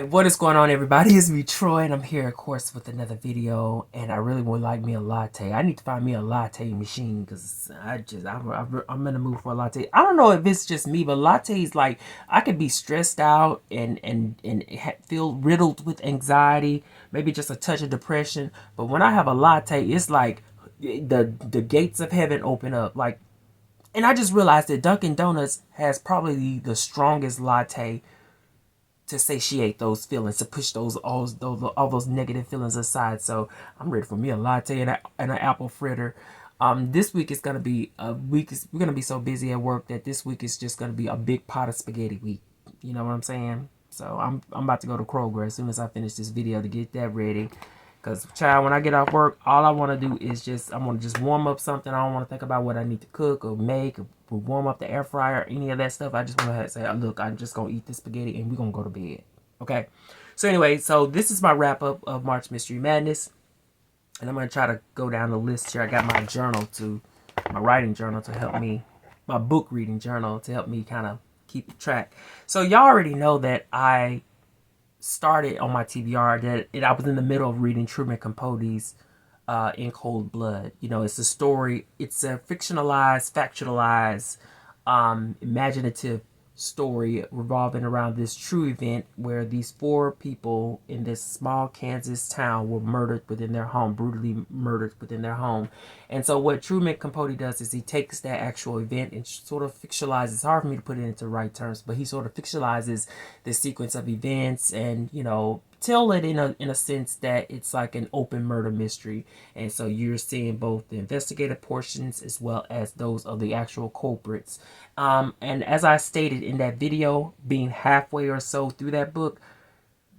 What is going on, everybody? It's me, Troi, and I'm here, of course, with another video. And I really would like me a latte. I need to find me a latte machine because I'm in the mood for a latte. I don't know if it's just me, but lattes, like, I could be stressed out and feel riddled with anxiety, maybe just a touch of depression. But when I have a latte, it's like the gates of heaven open up. Like, and I just realized that Dunkin' Donuts has probably the strongest latte to satiate those feelings, to push all those negative feelings aside. So I'm ready for me a latte and an apple fritter. This week is gonna be a week. We're gonna be so busy at work that this week is just gonna be a big pot of spaghetti week. You know what I'm saying? So I'm about to go to Kroger as soon as I finish this video to get that ready. Cause child, when I get off work, all I want to do is I want to just warm up something. I don't want to think about what I need to cook or make or warm up the air fryer or any of that stuff. I just want to say, look, I'm just gonna eat this spaghetti and we're gonna go to bed. Okay. So anyway, so this is my wrap up of March Mystery Madness, and I'm gonna try to go down the list here. I got my writing journal to help me, my book reading journal to help me kind of keep track. So y'all already know that I started on my TBR that I was in the middle of reading Truman Capote's In Cold Blood. You know, it's a story. It's a fictionalized, factualized, imaginative story revolving around this true event where these four people in this small Kansas town were murdered within their home, brutally murdered within their home. And so what Truman Capote does is he takes that actual event and sort of fictionalizes. It's hard for me to put it into right terms, but he sort of fictionalizes the sequence of events and, you know, tell it in a sense that it's like an open murder mystery. And so you're seeing both the investigative portions as well as those of the actual culprits. And as I stated in that video, being halfway or so through that book,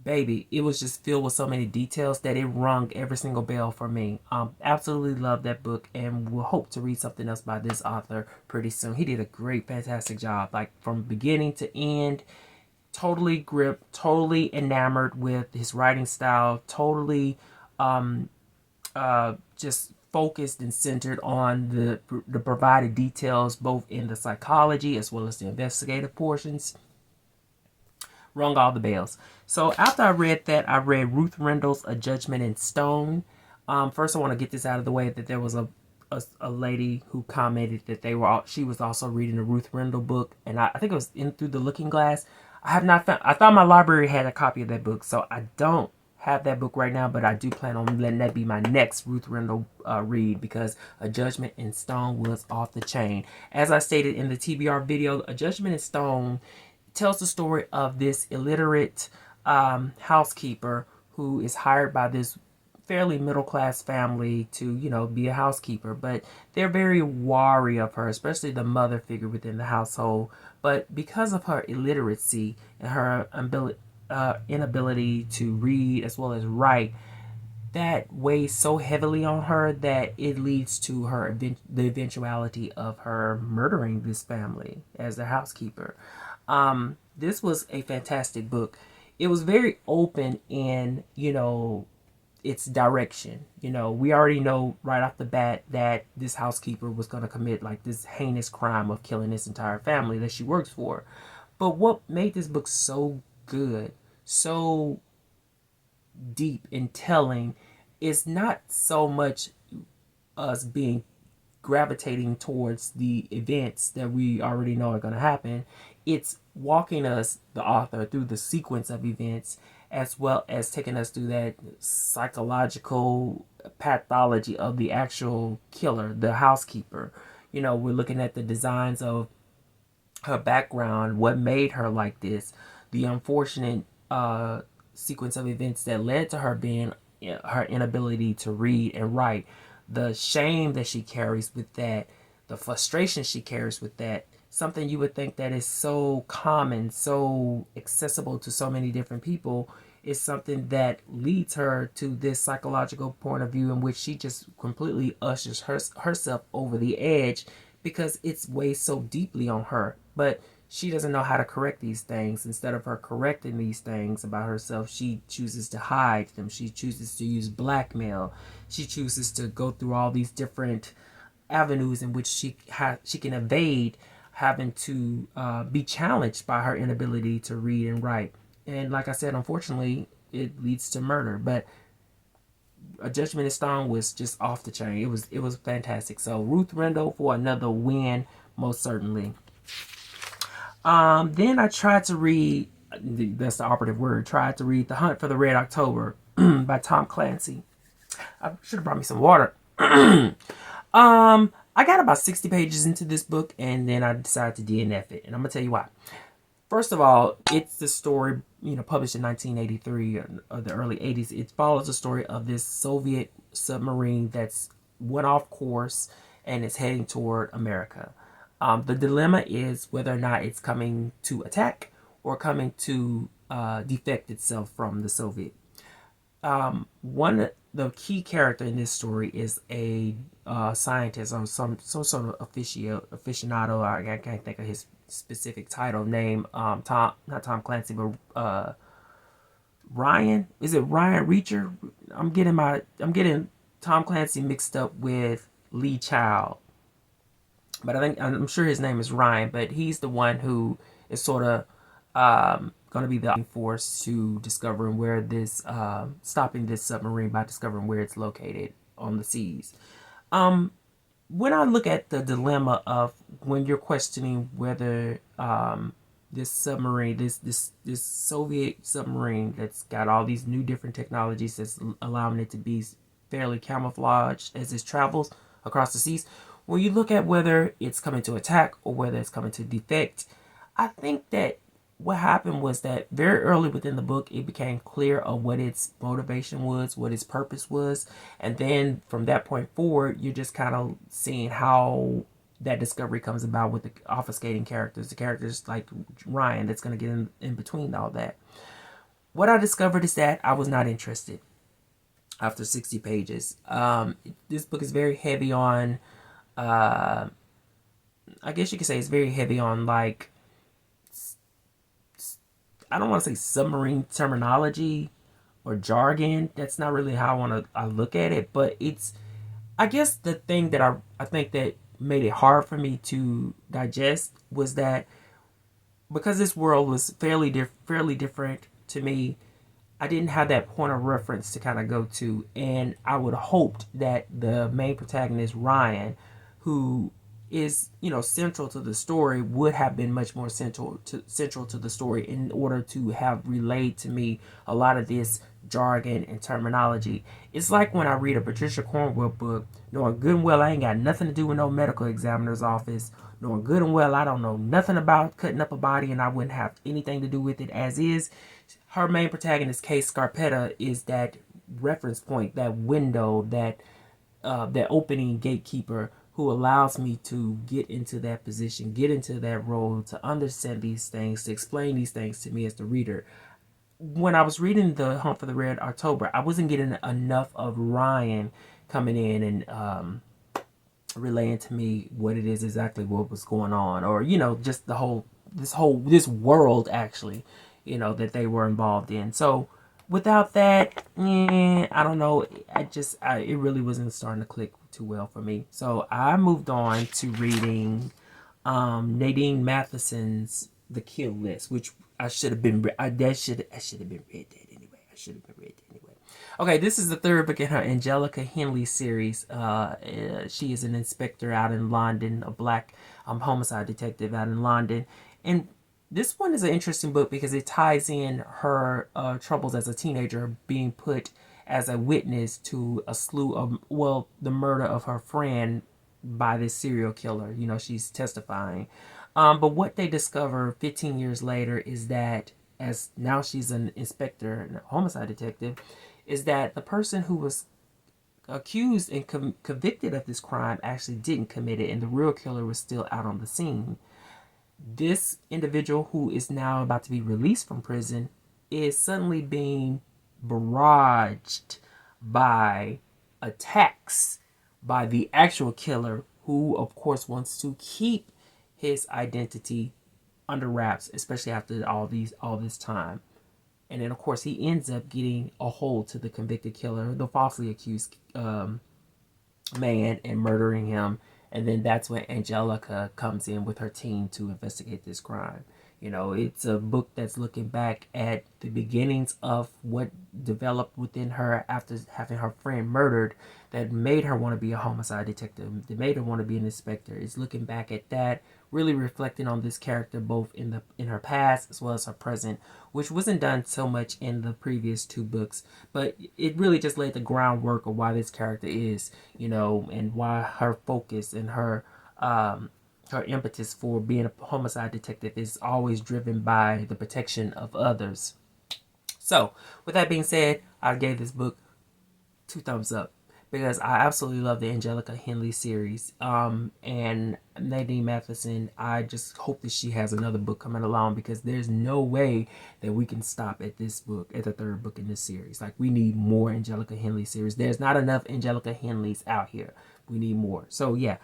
baby, it was just filled with so many details that it rung every single bell for me. Absolutely love that book, and we'll hope to read something else by this author pretty soon. He did a great, fantastic job, like from beginning to end. Totally gripped, totally enamored with his writing style, totally just focused and centered on the provided details, both in the psychology as well as the investigative portions. Rung all the bells. So after I read that, I read Ruth Rendell's A Judgement in Stone. First, I want to get this out of the way that there was a lady who commented that she was also reading a Ruth Rendell book, and I think it was in Through the Looking Glass. I have not found. I thought my library had a copy of that book, so I don't have that book right now, but I do plan on letting that be my next Ruth Rendell read, because A Judgement in Stone was off the chain. As I stated in the TBR video, A Judgement in Stone tells the story of this illiterate housekeeper who is hired by this fairly middle-class family to, you know, be a housekeeper, but they're very wary of her, especially the mother figure within the household. But because of her illiteracy and her inability to read as well as write, that weighs so heavily on her that it leads to the eventuality of her murdering this family as a housekeeper. This was a fantastic book. It was very open in, you know, its direction. You know, we already know right off the bat that this housekeeper was going to commit like this heinous crime of killing this entire family that she works for. But what made this book so good, so deep and telling, is not so much us being gravitating towards the events that we already know are going to happen. It's walking us, the author, through the sequence of events, as well as taking us through that psychological pathology of the actual killer, the housekeeper. You know, we're looking at the designs of her background, what made her like this, the unfortunate sequence of events that led to her being her inability to read and write, the shame that she carries with that, the frustration she carries with that. Something you would think that is so common, so accessible to so many different people, is something that leads her to this psychological point of view in which she just completely ushers herself over the edge, because it's weighs so deeply on her. But she doesn't know how to correct these things. Instead of her correcting these things about herself, she chooses to hide them. She chooses to use blackmail. She chooses to go through all these different avenues in which she can evade having to be challenged by her inability to read and write. And like I said, unfortunately, it leads to murder. But A Judgment in Stone was just off the chain. It was fantastic. So Ruth Rendell for another win, most certainly. Then I tried to read, that's the operative word, tried to read The Hunt for the Red October by Tom Clancy. I should have brought me some water. I got about 60 pages into this book, and then I decided to DNF it. And I'm going to tell you why. First of all, it's the story, published in 1983 or the early 80s. It follows the story of this Soviet submarine that's went off course and is heading toward America. The dilemma is whether or not it's coming to attack or coming to defect itself from the Soviet. The key character in this story is a scientist or some sort of aficionado. I can't think of his specific title name. Not Tom Clancy, but Ryan. Is it Ryan Reacher? I'm getting Tom Clancy mixed up with Lee Child. But I'm sure his name is Ryan, but he's the one who is sort of going to be the force to discovering where this, stopping this submarine by discovering where it's located on the seas. When I look at the dilemma of when you're questioning whether this submarine, this Soviet submarine that's got all these new different technologies that's allowing it to be fairly camouflaged as it travels across the seas, when you look at whether it's coming to attack or whether it's coming to defect, I think that what happened was that very early within the book, it became clear of what its motivation was, what its purpose was. And then from that point forward, you're just kind of seeing how that discovery comes about with the obfuscating characters, the characters like Ryan that's going to get in between all that. What I discovered is that I was not interested after 60 pages. This book is very heavy on, I guess you could say it's very heavy on like, I don't want to say submarine terminology or jargon. That's not really how I look at it. But it's, I guess the thing that I think that made it hard for me to digest was that because this world was fairly different to me, I didn't have that point of reference to kind of go to. And I would have hoped that the main protagonist, Ryan, who is central to the story, would have been much more central to the story in order to have relayed to me a lot of this jargon and terminology. It's like when I read a Patricia Cornwell book, knowing good and well I ain't got nothing to do with no medical examiner's office, knowing good and well I don't know nothing about cutting up a body and I wouldn't have anything to do with it as is. Her main protagonist, Kate Scarpetta, is that reference point, that window, that opening gatekeeper who allows me to get into that position, get into that role, to understand these things, to explain these things to me as the reader. When I was reading The Hunt for the Red October, I wasn't getting enough of Ryan coming in and relaying to me what it is exactly what was going on, or just this world actually, that they were involved in. So without that, I don't know. It really wasn't starting to click too well for me. So I moved on to reading Nadine Matheson's The Kill List, which I should have been. I should have been read that anyway. Okay, this is the third book in her Angelica Henley series. She is an inspector out in London, a black homicide detective out in London, and this one is an interesting book because it ties in her troubles as a teenager, being put as a witness to a slew of, the murder of her friend by this serial killer. She's testifying. But what they discover 15 years later is that, as now she's an inspector and a homicide detective, is that the person who was accused and convicted of this crime actually didn't commit it, and the real killer was still out on the scene. This individual, who is now about to be released from prison, is suddenly being barraged by attacks by the actual killer, who of course wants to keep his identity under wraps, especially after all this time. And then of course he ends up getting a hold to the convicted killer, the falsely accused man, and murdering him. And then that's when Angelica comes in with her team to investigate this crime. You know, it's a book that's looking back at the beginnings of what developed within her after having her friend murdered, that made her want to be a homicide detective, that made her want to be an inspector. It's looking back at that, really reflecting on this character both in her past as well as her present, which wasn't done so much in the previous two books, but it really just laid the groundwork of why this character is, you know, and why her focus and her impetus for being a homicide detective is always driven by the protection of others. So, with that being said, I gave this book 2 thumbs up because I absolutely love the Angelica Henley series. And Nadine Matheson, I just hope that she has another book coming along, because there's no way that we can stop at this book, at the third book in this series. Like, we need more Angelica Henley series. There's not enough Angelica Henleys out here. We need more. So yeah,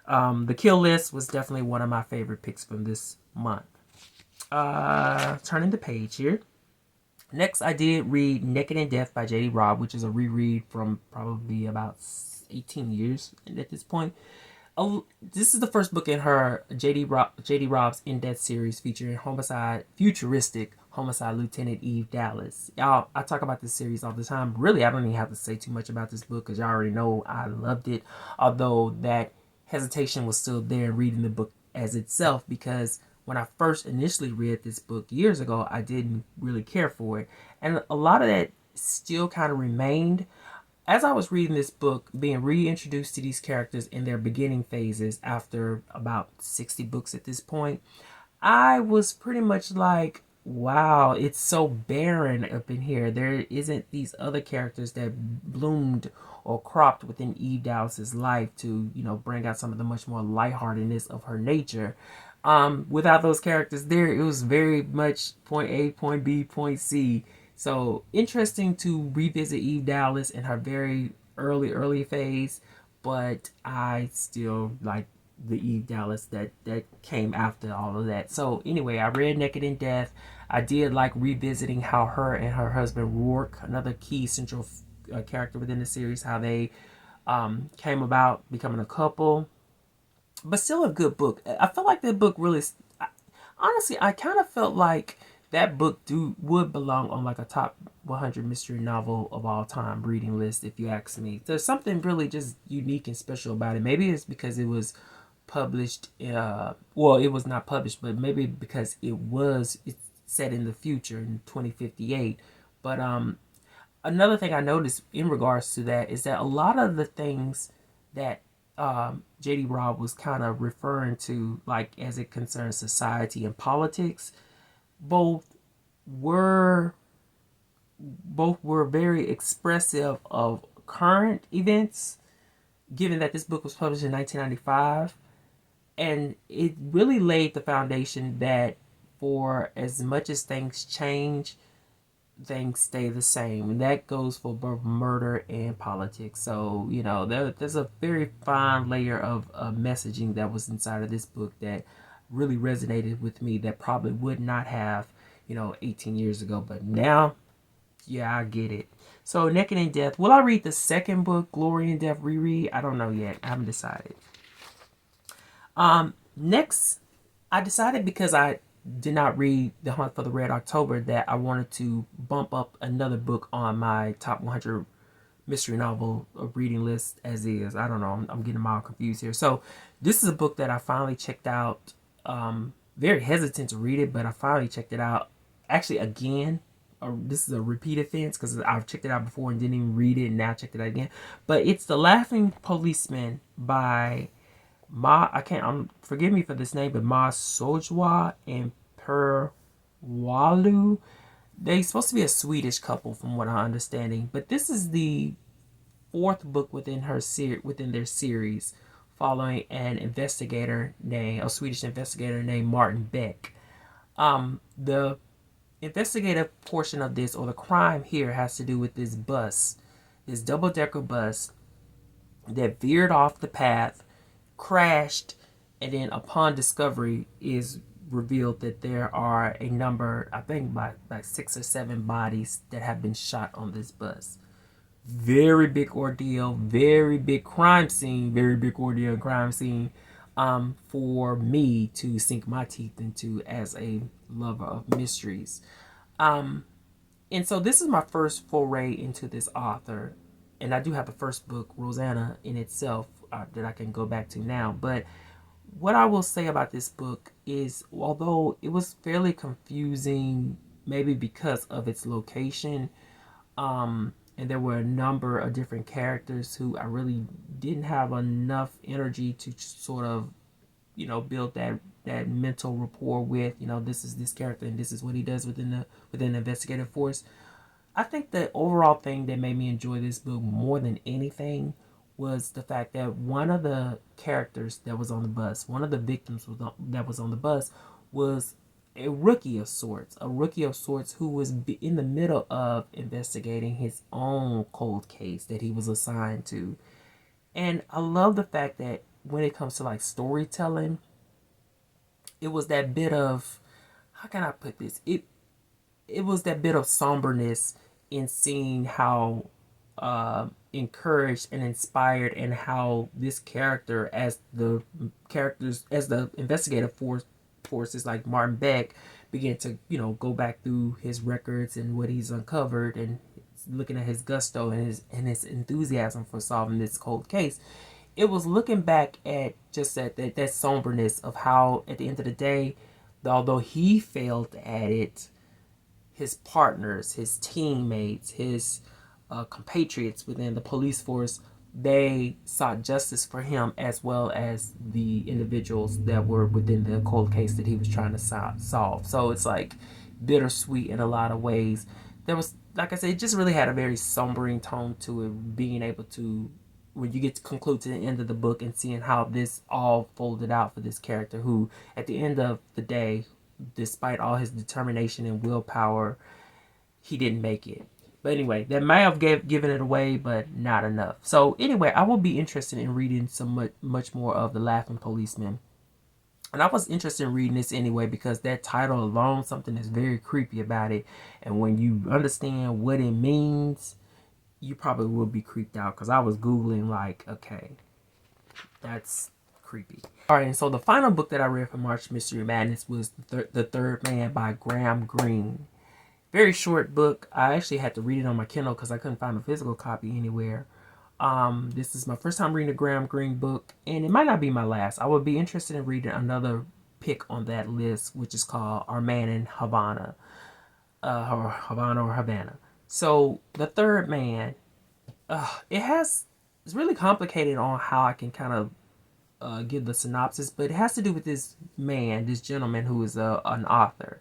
the Kill List was definitely one of my favorite picks from this month. Turning the page here. Next, I did read Naked in Death by J.D. Robb, which is a reread from probably about 18 years at this point. This is the first book in her J.D. Robb's in-depth series featuring futuristic homicide lieutenant Eve Dallas. Y'all, I talk about this series all the time. Really, I don't even have to say too much about this book because y'all already know I loved it. Although that hesitation was still there in reading the book as itself, because when I first initially read this book years ago, I didn't really care for it. And a lot of that still kind of remained. As I was reading this book, being reintroduced to these characters in their beginning phases after about 60 books at this point, I was pretty much like, wow, it's so barren up in here. There isn't these other characters that bloomed or cropped within Eve Dallas's life to, you know, bring out some of the much more lightheartedness of her nature. Without those characters there, it was very much point A, point B, point C. So interesting to revisit Eve Dallas in her very early phase, but I still like the Eve Dallas that came after all of that. So anyway, I read Naked in Death. I did like revisiting how her and her husband Rourke, another key central character within the series, how they came about becoming a couple. But still a good book. I felt like that book really, honestly, I kind of felt like that book would belong on like a top 100 mystery novel of all time reading list, if you ask me. There's something really just unique and special about it. Maybe it's because it was published, well, it was not published, but maybe because it's set in the future in 2058. But another thing I noticed in regards to that is that a lot of the things that J.D. Robb was kind of referring to, like as it concerns society and politics, both were very expressive of current events, given that this book was published in 1995. And it really laid the foundation that for as much as things change, things stay the same. And that goes for both murder and politics. So, you know, there's a very fine layer of messaging that was inside of this book that really resonated with me, that probably would not have, 18 years ago. But now, yeah, I get it. So, Naked in Death. Will I read the second book, Glory in Death reread? I don't know yet. I haven't decided. Next, I decided, because I did not read The Hunt for the Red October, that I wanted to bump up another book on my top 100 mystery novel reading list as is. I don't know. I'm getting them all confused here. So this is a book that I finally checked out. Very hesitant to read it, but I finally checked it out. Actually, again, this is a repeat offense because I've checked it out before and didn't even read it, and now I checked it out again. But it's The Laughing Policeman by forgive me for this name, but Sjowall and Wahloo. They're supposed to be a Swedish couple, from what I'm understanding. But this is the fourth book within their series, following a Swedish investigator named Martin Beck. The investigative portion of this, or the crime here, has to do with this double-decker bus that veered off the path, crashed, and then upon discovery is revealed that there are a number, I think like 6 or 7 bodies that have been shot on this bus. Very big ordeal, very big crime scene, very big ordeal and crime scene. for me to sink my teeth into as a lover of mysteries. And so this is my first foray into this author, and I do have the first book, Rosanna, in itself, that I can go back to now. But what I will say about this book is, although it was fairly confusing, maybe because of its location, and there were a number of different characters who I really didn't have enough energy to sort of, build that mental rapport with. This is this character and this is what he does within the investigative force. I think the overall thing that made me enjoy this book more than anything was the fact that one of the characters that was on the bus, one of the victims that was on the bus, was a rookie of sorts, who was in the middle of investigating his own cold case that he was assigned to. And I love the fact that when it comes to like storytelling, it was that bit of, how can I put this? It was that bit of somberness in seeing how encouraged and inspired, and how this character, as the investigative forces like Martin Beck began to go back through his records and what he's uncovered, and looking at his gusto and his enthusiasm for solving this cold case. It was looking back at just that somberness of how, at the end of the day, although he failed at it, his partners, his teammates, his compatriots within the police force, they sought justice for him, as well as the individuals that were within the cold case that he was trying to solve. So it's like bittersweet in a lot of ways. There was, like I said, it just really had a very sombering tone to it, being able to, when you get to conclude to the end of the book and seeing how this all folded out for this character who, at the end of the day, despite all his determination and willpower, he didn't make it. But anyway, that may have given it away, but not enough. So anyway, I will be interested in reading much more of The Laughing Policeman. And I was interested in reading this anyway because that title alone, something is very creepy about it. And when you understand what it means, you probably will be creeped out, because I was Googling like, okay, that's creepy. All right, and so the final book that I read for March Mystery Madness was The Third Man by Greene. Very short book. I actually had to read it on my Kindle because I couldn't find a physical copy anywhere. This is my first time reading a Greene book, and it might not be my last. I would be interested in reading another pick on that list, which is called Our Man in Havana. Or Havana. So, The Third Man, it's really complicated on how I can kind of give the synopsis, but it has to do with this gentleman who is an author.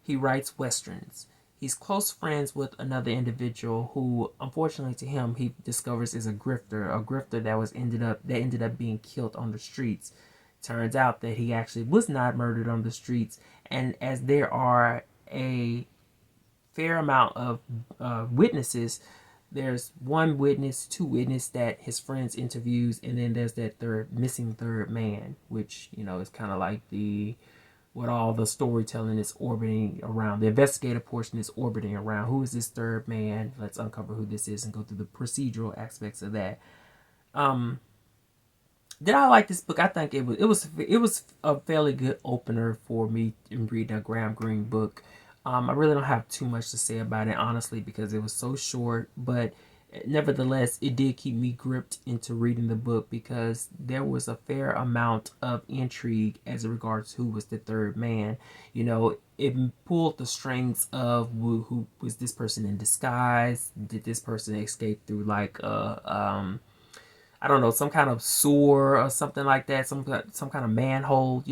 He writes westerns. He's close friends with another individual who, unfortunately to him, he discovers is a grifter that ended up being killed on the streets. Turns out that he actually was not murdered on the streets, and as there are a fair amount of witnesses, there's one witness, two witnesses that his friends interviews, and then there's that missing third man, which is kind of like what all the storytelling is orbiting around. The investigative portion is orbiting around. Who is this third man? Let's uncover who this is and go through the procedural aspects of that. Did I like this book? I think it was a fairly good opener for me in reading a Greene book. I really don't have too much to say about it, honestly, because it was so short, but nevertheless, it did keep me gripped into reading the book because there was a fair amount of intrigue as regards who was the third man. It pulled the strings of who was this person in disguise? Did this person escape through like I don't know, some kind of sewer or something like that, some kind of manhole?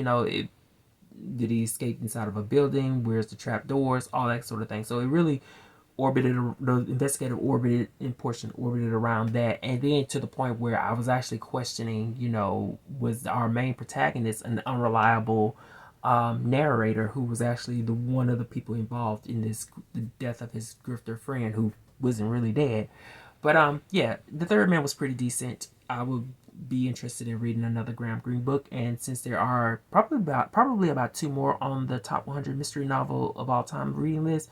Did he escape inside of a building? Where's the trap doors? All that sort of thing. So it really the investigative portion orbited around that, and then to the point where I was actually questioning, was our main protagonist an unreliable narrator who was actually one of the people involved in the death of his grifter friend who wasn't really dead. But yeah, The Third Man was pretty decent. I would be interested in reading another Greene book, and since there are probably about 2 more on the top 100 mystery novel of all time reading list,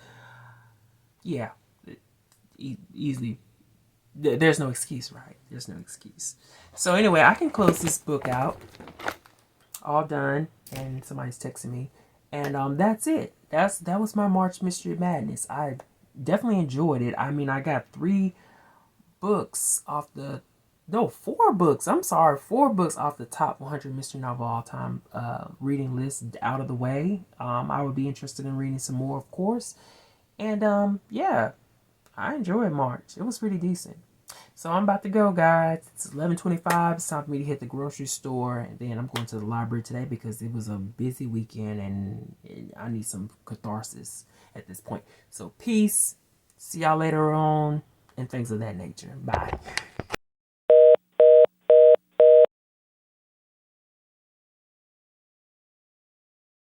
yeah, easily. There's no excuse, right? There's no excuse. So anyway, I can close this book out. all done, and somebody's texting me, and that's it. That was my March Mystery Madness. I definitely enjoyed it. I mean, I got 3 books off the no 4 books. I'm sorry, 4 books off the top 100 mystery novel all time reading list out of the way. I would be interested in reading some more, of course, and yeah, I enjoyed March. It was pretty decent. So I'm about to go, guys. It's 11:25. It's time for me to hit the grocery store, and then I'm going to the library today because it was a busy weekend, and I need some catharsis at this point. So peace. See y'all later on, and things of that nature. Bye.